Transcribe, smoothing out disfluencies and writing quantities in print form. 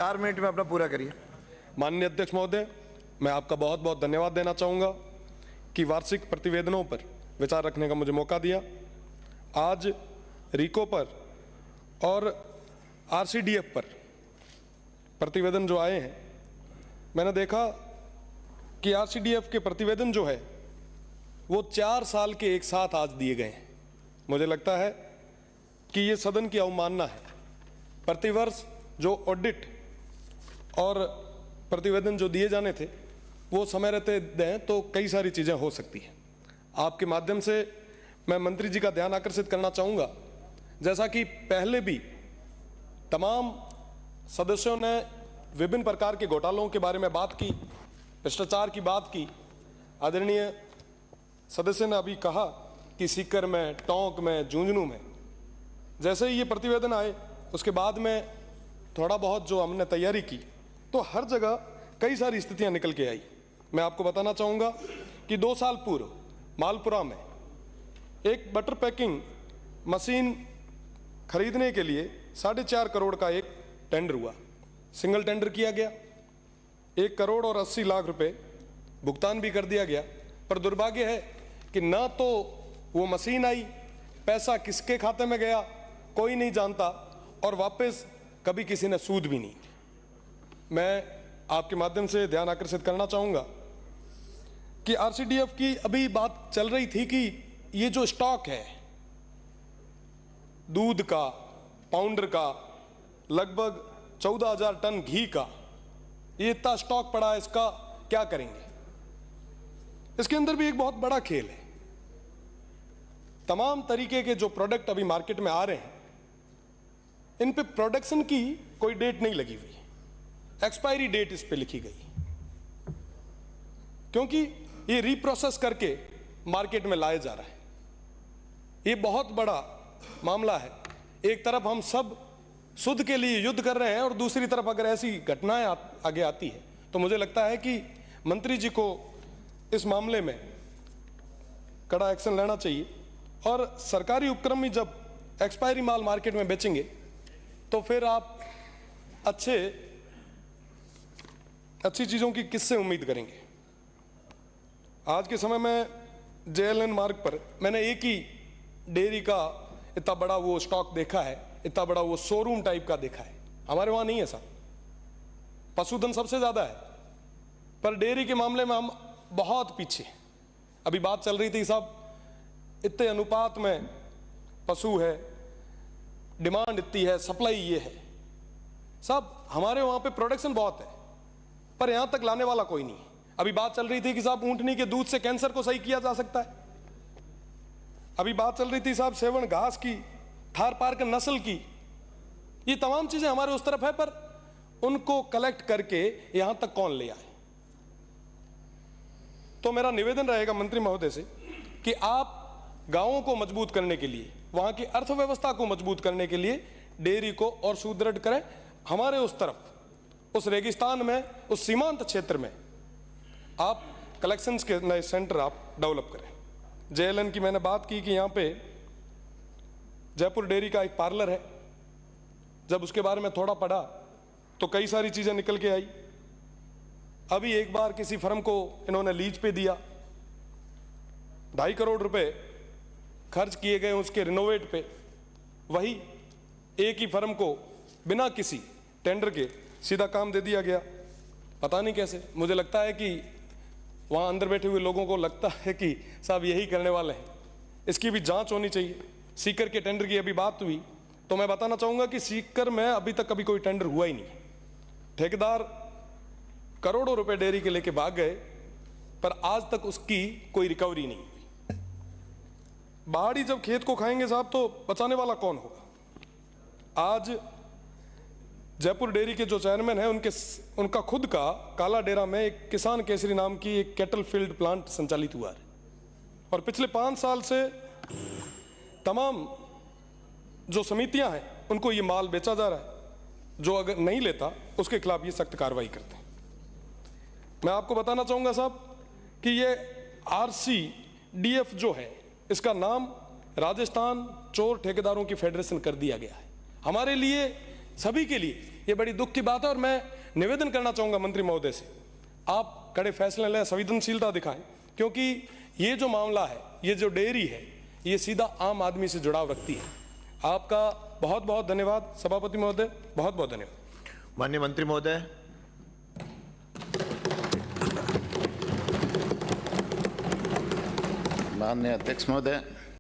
4 minute में अपना पूरा करिए। माननीय अध्यक्ष महोदय, मैं आपका बहुत बहुत धन्यवाद देना चाहूँगा कि वार्षिक प्रतिवेदनों पर विचार रखने का मुझे मौका दिया। आज रीको पर और आरसीडीएफ पर प्रतिवेदन जो आए हैं, मैंने देखा कि आरसीडीएफ के प्रतिवेदन जो है वो 4 साल के एक साथ आज दिए गए हैं। मुझे लगता है कि ये सदन की अवमानना है। प्रतिवर्ष जो ऑडिट और प्रतिवेदन जो दिए जाने थे वो समय रहते दें तो कई सारी चीज़ें हो सकती हैं। आपके माध्यम से मैं मंत्री जी का ध्यान आकर्षित करना चाहूँगा, जैसा कि पहले भी तमाम सदस्यों ने विभिन्न प्रकार के घोटालों के बारे में बात की, भ्रष्टाचार की बात की। आदरणीय सदस्य ने अभी कहा कि सीकर में, टोंक में, झुंझुनू में, जैसे ही ये प्रतिवेदन आए उसके बाद में थोड़ा बहुत जो हमने तैयारी की तो हर जगह कई सारी स्थितियां निकल के आई। मैं आपको बताना चाहूँगा कि 2 साल पूर्व मालपुरा में एक बटर पैकिंग मशीन खरीदने के लिए 4.5 करोड़ का एक टेंडर हुआ। सिंगल टेंडर किया गया, 1 करोड़ और 80 लाख रुपए भुगतान भी कर दिया गया। पर दुर्भाग्य है कि ना तो वो मशीन आई, पैसा किसके खाते में गया कोई नहीं जानता, और वापस कभी किसी ने सूद भी नहीं। मैं आपके माध्यम से ध्यान आकर्षित करना चाहूँगा कि आरसीडीएफ की अभी बात चल रही थी कि ये जो स्टॉक है दूध का, पाउडर का, लगभग 14,000 टन घी का, ये इतना स्टॉक पड़ा है, इसका क्या करेंगे? इसके अंदर भी एक बहुत बड़ा खेल है। तमाम तरीके के जो प्रोडक्ट अभी मार्केट में आ रहे हैं, इन पे प्रोडक्शन की कोई डेट नहीं लगी हुई, एक्सपायरी डेट इस पे लिखी गई, क्योंकि ये रीप्रोसेस करके मार्केट में लाया जा रहा है। ये बहुत बड़ा मामला है। एक तरफ हम सब शुद्ध के लिए युद्ध कर रहे हैं और दूसरी तरफ अगर ऐसी घटनाएं आगे आती है तो मुझे लगता है कि मंत्री जी को इस मामले में कड़ा एक्शन लेना चाहिए। और सरकारी उपक्रम ही जब एक्सपायरी माल मार्केट में बेचेंगे तो फिर आप अच्छी चीज़ों की किससे उम्मीद करेंगे? आज के समय में जेएलएन मार्ग पर मैंने एक ही डेयरी का इतना बड़ा वो स्टॉक देखा है, इतना बड़ा वो शोरूम टाइप का देखा है। हमारे वहाँ नहीं है साहब, पशुधन सबसे ज़्यादा है, पर डेयरी के मामले में हम बहुत पीछे। अभी बात चल रही थी साहब, इतने अनुपात में पशु है, डिमांड इतनी है, सप्लाई ये है। साहब हमारे वहाँ पे प्रोडक्शन बहुत है पर यहाँ तक लाने वाला कोई नहीं। अभी बात चल रही थी कि साहब ऊँटनी के दूध से कैंसर को सही किया जा सकता है। अभी बात चल रही थी साहब सेवण घास की, थार पारकर नस्ल की। ये तमाम चीज़ें हमारे उस तरफ है, पर उनको कलेक्ट करके यहाँ तक कौन ले आए? तो मेरा निवेदन रहेगा मंत्री महोदय से कि आप गांवों को मजबूत करने के लिए, वहां की अर्थव्यवस्था को मजबूत करने के लिए डेयरी को और सुदृढ़ करें। हमारे उस तरफ, उस रेगिस्तान में, उस सीमांत क्षेत्र में आप कलेक्शंस के नए सेंटर आप डेवलप करें। जेएलएन की मैंने बात की कि यहाँ पे जयपुर डेयरी का एक पार्लर है। जब उसके बारे में थोड़ा पढ़ा तो कई सारी चीज़ें निकल के आई। अभी एक बार किसी फर्म को इन्होंने लीज पे दिया, 2.5 करोड़ रुपए खर्च किए गए उसके रिनोवेट पे। वही एक ही फर्म को बिना किसी टेंडर के सीधा काम दे दिया गया। पता नहीं कैसे। मुझे लगता है कि वहाँ अंदर बैठे हुए लोगों को लगता है कि साहब यही करने वाले हैं। इसकी भी जांच होनी चाहिए। सीकर के टेंडर की अभी बात हुई तो मैं बताना चाहूँगा कि सीकर में अभी तक कभी कोई टेंडर हुआ ही नहीं। ठेकेदार करोड़ों रुपए डेयरी के लेके भाग गए, पर आज तक उसकी कोई रिकवरी नहीं हुई। बाहरी जब खेत को खाएंगे साहब तो बचाने वाला कौन होगा? आज जयपुर डेयरी के जो चेयरमैन हैं उनका खुद का काला डेरा में एक किसान केसरी नाम की एक कैटल फील्ड प्लांट संचालित हुआ है, और पिछले 5 साल से तमाम जो समितियां हैं उनको ये माल बेचा जा रहा है। जो अगर नहीं लेता उसके खिलाफ ये सख्त कार्रवाई करते हैं। मैं आपको बताना चाहूँगा साहब कि ये आरसीडीएफ जो है, इसका नाम राजस्थान चोर ठेकेदारों की फेडरेशन कर दिया गया है। हमारे लिए, सभी के लिए ये बड़ी दुख की बात है और मैं निवेदन करना चाहूंगा मंत्री महोदय से, आप कड़े फैसले लें, संवेदनशीलता दिखाएं, क्योंकि ये जो मामला है, ये जो डेयरी है, ये सीधा आम आदमी से जुड़ाव रखती है। आपका बहुत बहुत धन्यवाद सभापति महोदय, बहुत बहुत धन्यवाद। माननीय मंत्री महोदय। माननीय अध्यक्ष महोदय,